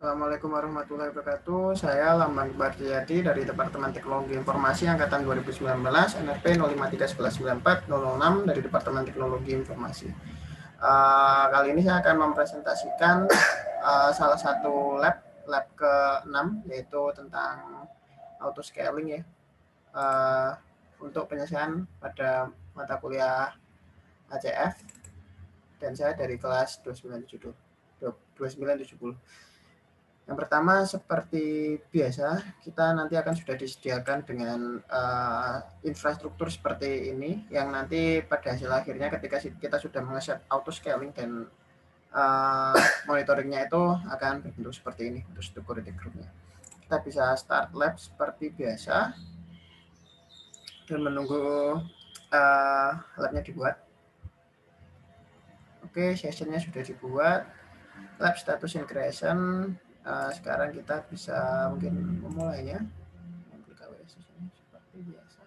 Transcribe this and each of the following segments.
Assalamualaikum warahmatullahi wabarakatuh. Saya Lambang Bardiyadi dari Departemen Teknologi Informasi Angkatan 2019, NRP 0531194 006 dari Departemen Teknologi Informasi. Kali ini saya akan mempresentasikan salah satu lab ke-6, yaitu tentang auto scaling ya, untuk penyelesaian pada mata kuliah ACF, dan saya dari kelas 2970. Yang pertama, seperti biasa, kita nanti akan sudah disediakan dengan infrastruktur seperti ini, yang nanti pada hasil akhirnya ketika kita sudah mengeset auto scaling dan monitoringnya itu akan berbentuk seperti ini untuk security groupnya. Kita bisa start lab seperti biasa dan menunggu labnya dibuat. Oke, sessionnya sudah dibuat. Lab status in creation. Sekarang kita bisa mungkin memulainya. Seperti biasa.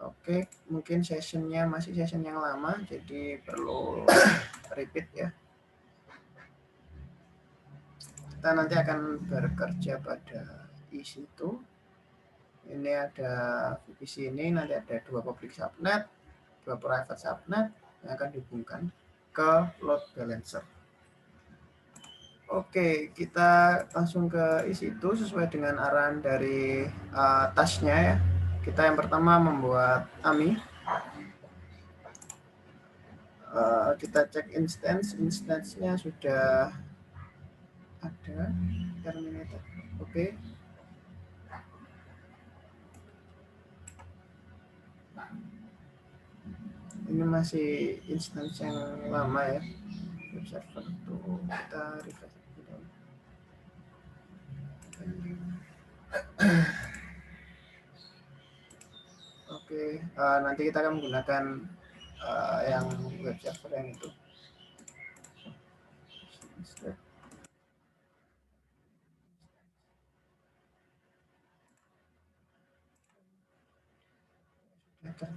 Oke, mungkin sessionnya masih session yang lama, jadi perlu repeat ya. Kita nanti akan bekerja pada isi itu. Ini ada VPC ini, nanti ada 2 public subnet, 2 private subnet yang akan dihubungkan ke load balancer. Oke, kita langsung ke isi itu sesuai dengan arahan dari tasknya ya. Kita yang pertama membuat AMI. Kita cek instance-nya sudah ada terminator. Oke. Ini masih instance yang lama ya. Web server itu kita refresh dulu. Oke, nanti kita akan menggunakan yang web server yang itu.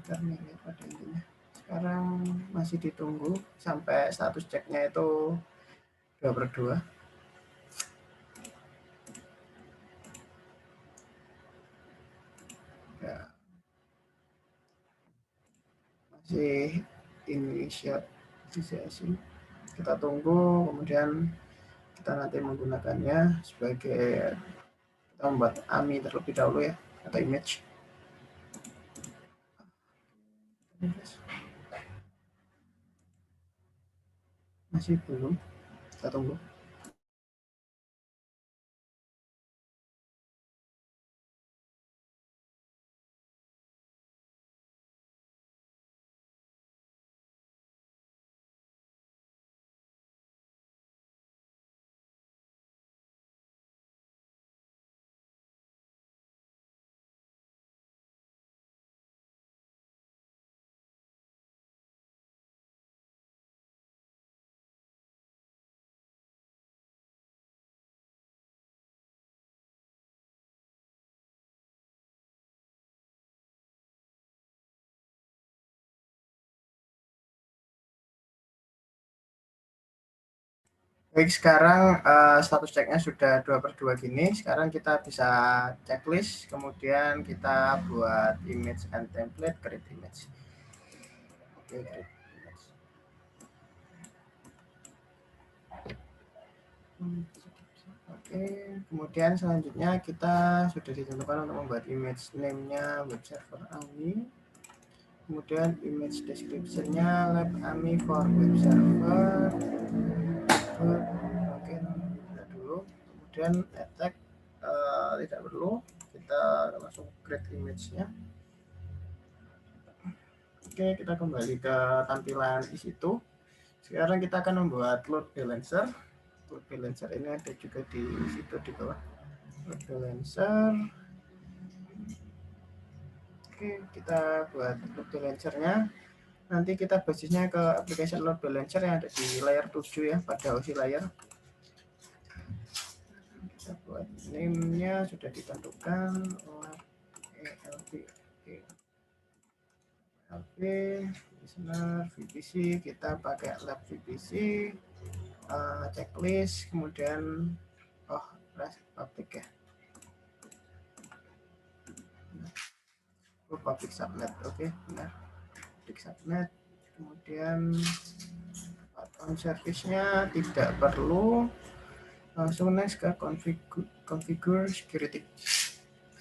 Terminate pada intinya. Sekarang masih ditunggu sampai status ceknya itu 2/2. Ya. Masih inisiasi. Kita tunggu, kemudian kita nanti menggunakannya sebagai, kita membuat AMI terlebih dahulu ya, atau image. Masih belum, kita tunggu. Baik, sekarang status ceknya sudah 2/2 gini. Sekarang kita bisa checklist, kemudian kita buat image and template, create image. Oke, create image. Oke, kemudian selanjutnya kita sudah ditentukan untuk membuat image name-nya web server AMI. Kemudian image description-nya lab AMI for web server. Oke, kita dulu. Kemudian attack tidak perlu, kita langsung create image-nya. Oke, kita kembali ke tampilan di situ. Sekarang kita akan membuat load balancer. Load balancer ini ada juga di situ di bawah. Load balancer. Oke, kita buat load balancer-nya. Nanti kita basisnya ke application load balancer yang ada di layer 7 ya, pada OSI layer. Kita buat name-nya sudah ditentukan, LP, listener, VPC, kita pakai lab VPC, checklist, kemudian Oh, public ya. Oh, public subnet. Oke, benar. Public subnet. Kemudian on service-nya tidak perlu. Langsung next ke configure security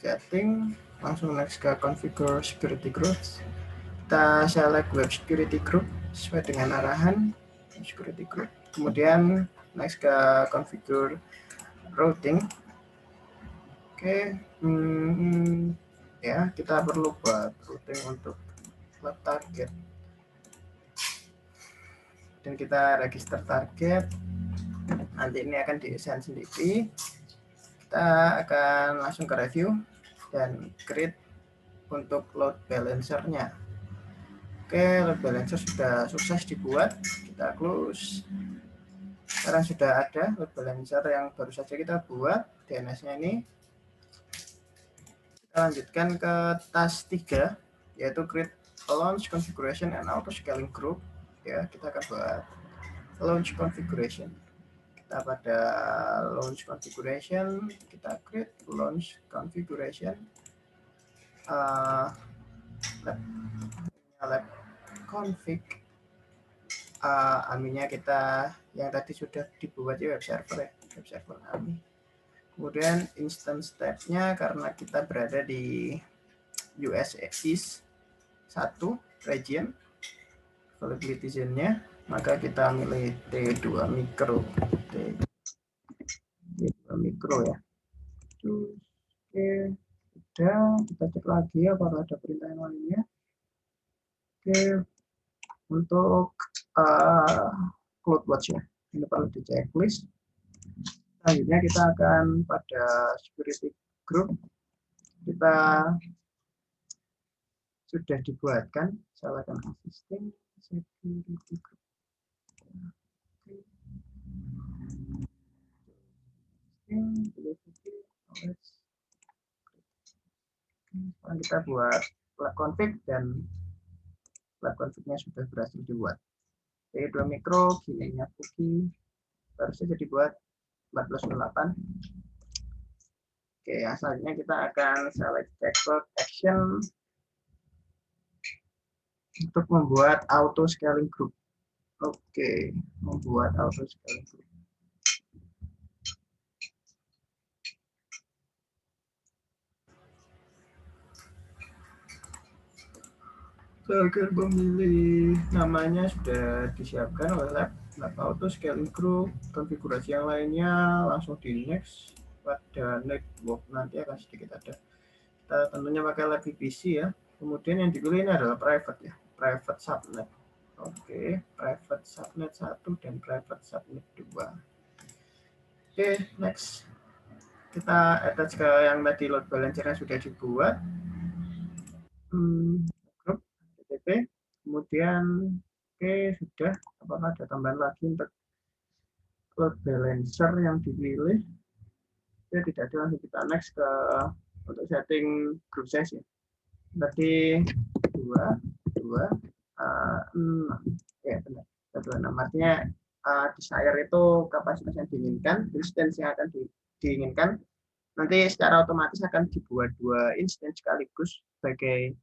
setting. Langsung next ke configure security groups. Kita select web security group sesuai dengan arahan security group. Kemudian next ke configure routing. Oke, ya kita perlu buat routing untuk web target. Dan kita register target. Nanti ini akan di-assign sendiri. Kita akan langsung ke review dan create untuk load balancer-nya. Oke, load balancer sudah sukses dibuat. Kita close. Sekarang sudah ada load balancer yang baru saja kita buat. DNS-nya ini. Kita lanjutkan ke task 3, yaitu create a launch configuration and auto scaling group. Ya, kita akan buat launch configuration. Kita pada launch configuration, kita create launch configuration. Lab config. AMI-nya kita yang tadi sudah dibuat ya, web server AMI. Kemudian instance type-nya karena kita berada di US East 1 region, availability zone-nya, maka kita milih T2 micro. T2 micro ya. Oke, udah, kita cek lagi apakah ada perintah yang lainnya. Oke, untuk CloudWatch ya, ini perlu di checklist. Selanjutnya kita akan pada security group, kita sudah dibuatkan, salahkan existing security group. Sekarang kita buat lab config dan lab config-nya sudah berhasil dibuat. T2 micro, key-nya cookie, baru saja dibuat 14.8. Oke, yang selanjutnya kita akan select checkbox action untuk membuat auto scaling group. Oke, membuat auto scaling group. Agar pemilih namanya sudah disiapkan oleh lab auto scaling group. Konfigurasi yang lainnya langsung di next. Pada network nanti akan sedikit ada. Kita tentunya pakai lab VPC ya. Kemudian yang dipilih ini adalah private ya, private subnet. Oke, private subnet 1 dan private subnet 2. Oke, next. Kita attach ke yang tadi load balancer yang sudah dibuat. Group HTTP. Kemudian oke, sudah. Apakah ada tambahan lagi untuk load balancer yang dipilih? Oke, tidak ada, langsung kita next ke untuk setting group size ya. Tadi 2, 6. Ya benar. 26. Artinya desire itu kapasitas yang diinginkan, instance yang akan diinginkan. Nanti secara otomatis akan dibuat 2 instance sekaligus sebagai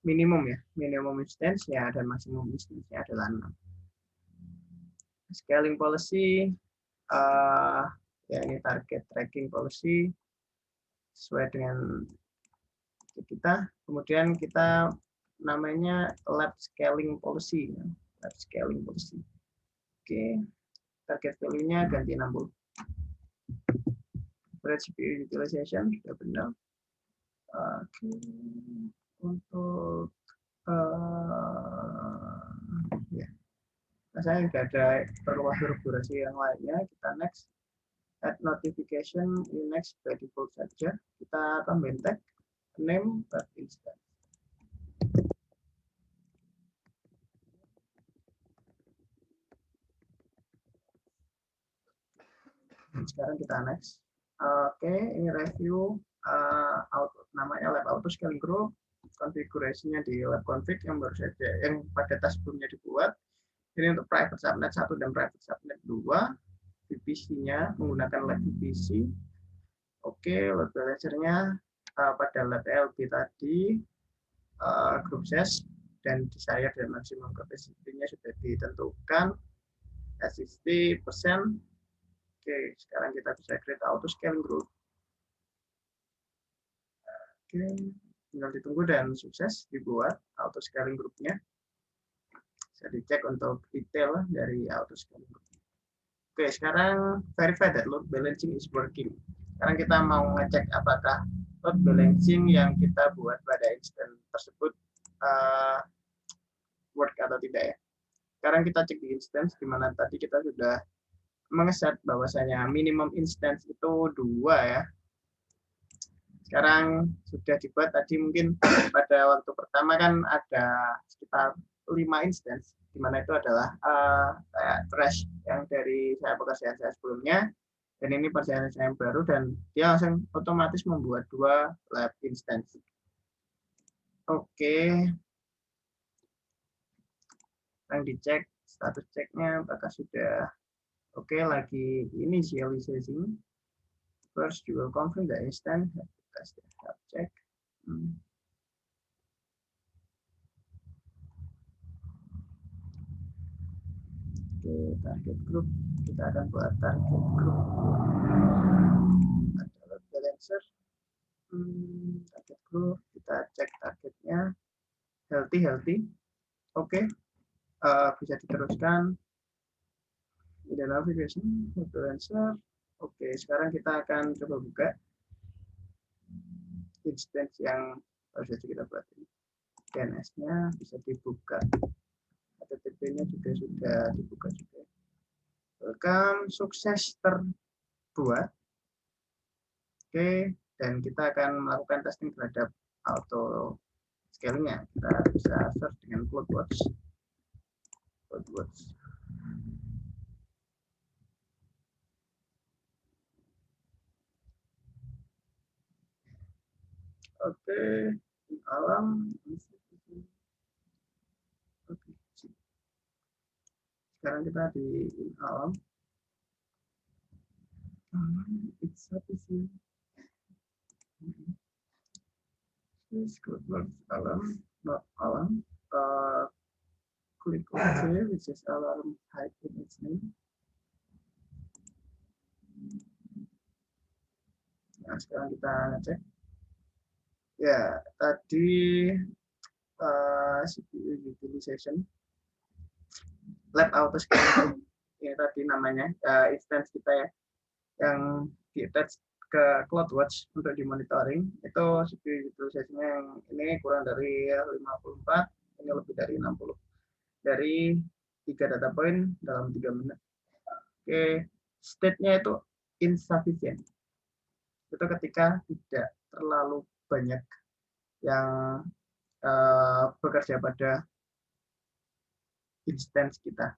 minimum ya, minimum instance-nya dan maksimum instance-nya adalah 6. Scaling policy, ya ini target tracking policy sesuai dengan kita. Kemudian kita namanya lab scaling policy, lab scaling policy. Oke, target value-nya ganti 60. CPU utilization sudah benar. Oke, untuk ya, saya nggak ada perlu konfigurasi yang lainnya. Kita next, add notification in next by default saja. Kita tambahin tag name but instance. Sekarang kita next. Oke, ini review namanya lab auto scaling group. Konfigurasinya di lab config yang baru saja yang pada task sebelumnya dibuat. Ini untuk private subnet 1 dan private subnet 2. VPC-nya menggunakan lab VPC. Oke, load balancer-nya pada lab LB tadi, group size dan desired dan maksimum capacity-nya sudah ditentukan. SSD persen. Oke, sekarang kita bisa create auto scaling group. Oke, tinggal ditunggu dan sukses dibuat auto scaling groupnya. Bisa dicek untuk detail dari auto scaling group. Oke, sekarang verify that load balancing is working. Sekarang kita mau ngecek apakah load balancing yang kita buat pada instance tersebut work atau tidak ya. Sekarang kita cek di instance, di mana tadi kita sudah mengeset bahwasanya minimum instance itu 2 ya. Sekarang sudah dibuat tadi mungkin pada waktu pertama kan ada sekitar 5 instance, di mana itu adalah trash yang dari saya pekerjaan saya sebelumnya, dan ini pekerjaan saya yang baru, dan dia langsung otomatis membuat 2 lab instance. Oke, sekarang dicek status ceknya apakah sudah oke. Lagi initializing. First you will confirm the instance. Check. Oke, target group, kita akan buat target group ada load balancer. Target group, kita cek targetnya healthy. Oke, bisa diteruskan. Ini navigation load balancer. Oke, sekarang kita akan coba buka instance yang baru saja kita buat ini. DNS-nya bisa dibuka, HTTP-nya juga sudah dibuka juga. Welcome, sukses terbuat. Oke, dan kita akan melakukan testing terhadap auto scalingnya. Kita bisa search dengan CloudWatch. Oke, alam. Oke, sekarang kita di alam. It's sufficient. CloudWatch alarm, not alarm. Click OK, which is alarm height in its name. Nah, sekarang kita ngecek. Ya, tadi CPU utilization lab auto scaling ini tadi namanya instance kita ya, yang di attach ke CloudWatch untuk dimonitoring. Itu CPU utilization-nya yang ini kurang dari 54, ini lebih dari 60 dari 3 data point dalam 3 menit. Oke, state-nya itu insufficient. Itu ketika tidak terlalu banyak yang bekerja pada instance kita.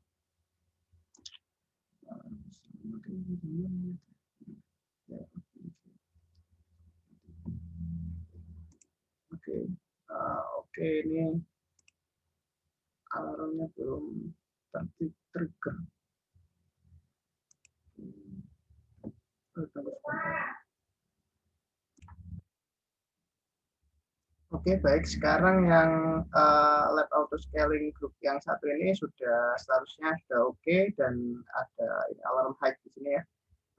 Oke, ini alarmnya belum trigger. Oke, baik. Sekarang yang lab auto scaling group yang satu ini sudah statusnya sudah oke, dan ada alarm height di sini ya,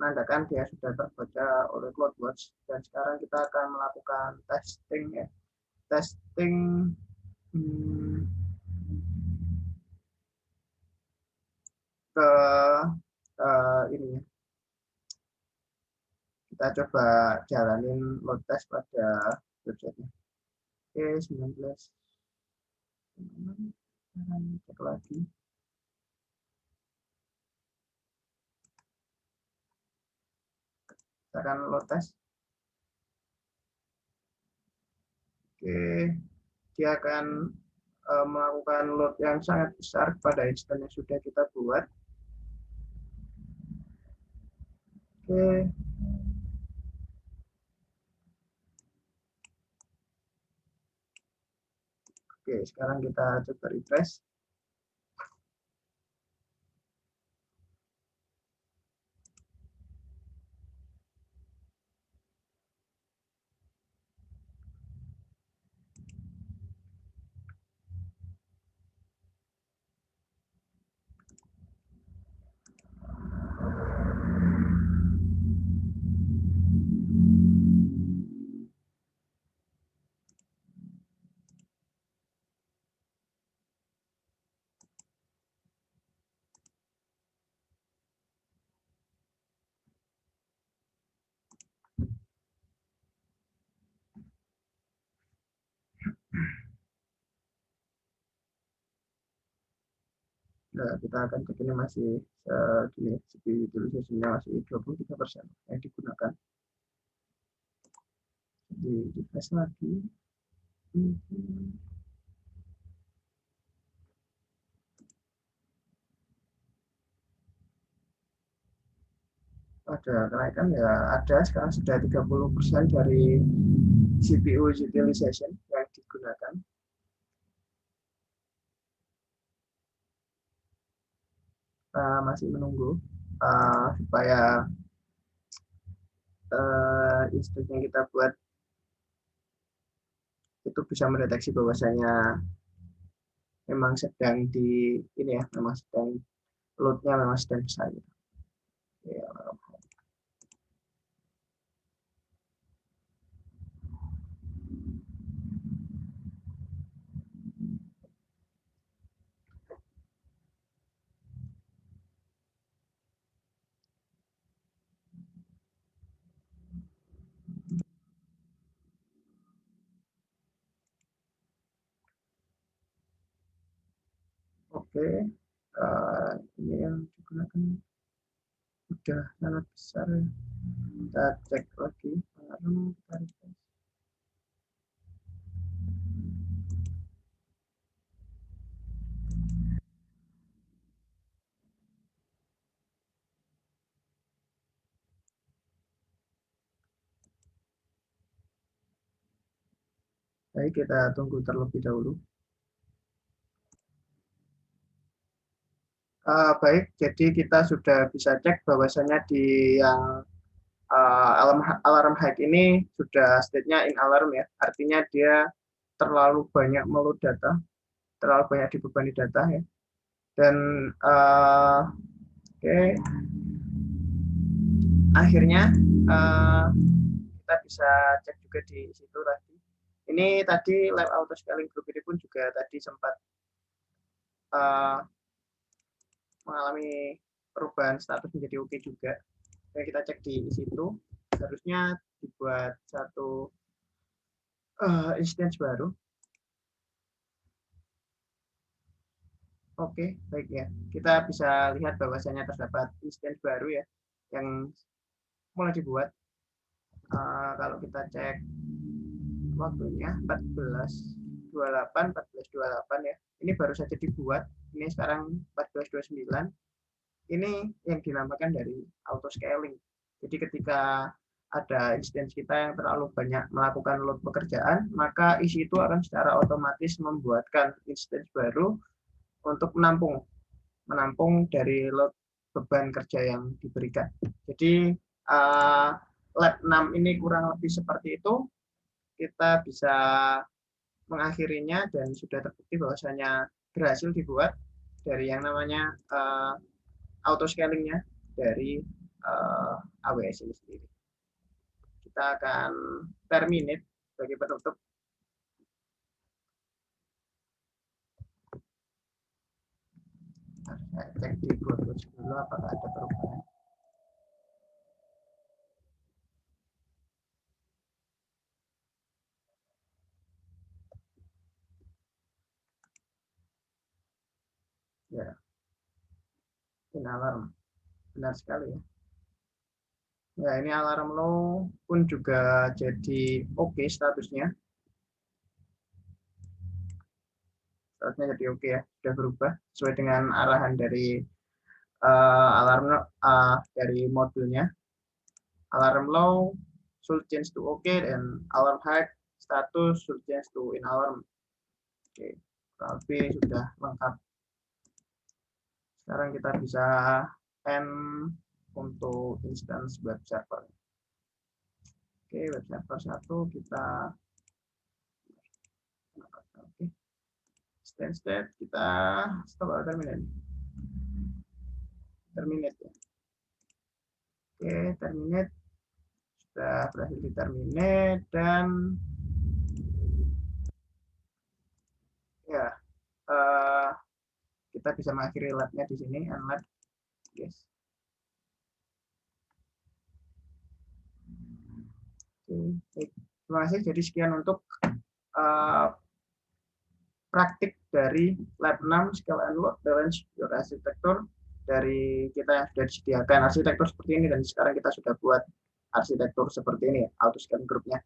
menandakan dia sudah terbaca oleh CloudWatch. Dan sekarang kita akan melakukan testing ya, testing ke ini ya. Kita coba jalanin load test pada websitenya. Oke, 19. Cek lagi. Kita akan load test. Oke, dia akan melakukan load yang sangat besar pada instance yang sudah kita buat. Oke. Oke, sekarang kita coba refresh. Nah, kita akan cek ini masih gini, CPU utilization-nya masih 23% yang digunakan. Di tes lagi. Ada kenaikan ya, ada sekarang sudah 30% dari CPU utilization yang digunakan. Masih menunggu supaya instruksi yang kita buat itu bisa mendeteksi bahwasanya memang sedang di ini ya, memang sedang loadnya memang sedang besar. Ya, oke, ini yang digunakan sudah sangat besar ya. Kita cek lagi. Baik, kita tunggu terlebih dahulu. Baik, jadi kita sudah bisa cek bahwasanya di yang alarm hack ini sudah state-nya in alarm ya. Artinya dia terlalu banyak meload data, terlalu banyak dibebani data ya. Dan oke, akhirnya kita bisa cek juga di situ tadi. Ini tadi lab auto scaling group ini pun juga tadi sempat mengalami perubahan status menjadi oke juga. Oke, kita cek di situ. Harusnya dibuat satu instance baru. Oke, baik ya. Kita bisa lihat bahwasanya terdapat instance baru ya yang mulai dibuat. Kalau kita cek waktunya 14.28 ya. Ini baru saja dibuat. Ini sekarang 14.29. Ini yang dinamakan dari auto scaling. Jadi ketika ada instance kita yang terlalu banyak melakukan load pekerjaan, maka isi itu akan secara otomatis membuatkan instance baru untuk menampung dari load beban kerja yang diberikan. Jadi lab 6 ini kurang lebih seperti itu. Kita bisa mengakhirinya dan sudah terbukti bahwasanya berhasil dibuat dari yang namanya auto scalingnya dari AWS ini sendiri. Kita akan terminate sebagai penutup. Saya cek di Godot dulu apakah ada perubahan. Ya, ini alarm. Benar sekali ya. Ya, ini alarm low pun juga jadi oke statusnya. Statusnya jadi oke ya, sudah berubah sesuai dengan arahan dari alarm dari modulnya. Alarm low should change to OK dan alarm high status should change to in alarm. Oke, tapi sudah lengkap. Sekarang kita bisa end untuk instance web server. Oke, web server 1 kita oke. State kita stop atau terminate. Terminate ya. Oke, terminate sudah berhasil di terminate dan ya kita bisa mengakhiri labnya di sini unlab. Yes. Oke, baik. Terima kasih. Jadi sekian untuk praktik dari lab 6 scale and load balance your arsitektur dari kita yang sudah disediakan arsitektur seperti ini, dan sekarang kita sudah buat arsitektur seperti ini, AutoScan grupnya.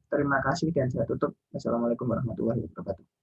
Terima kasih dan saya tutup. Wassalamualaikum warahmatullahi wabarakatuh.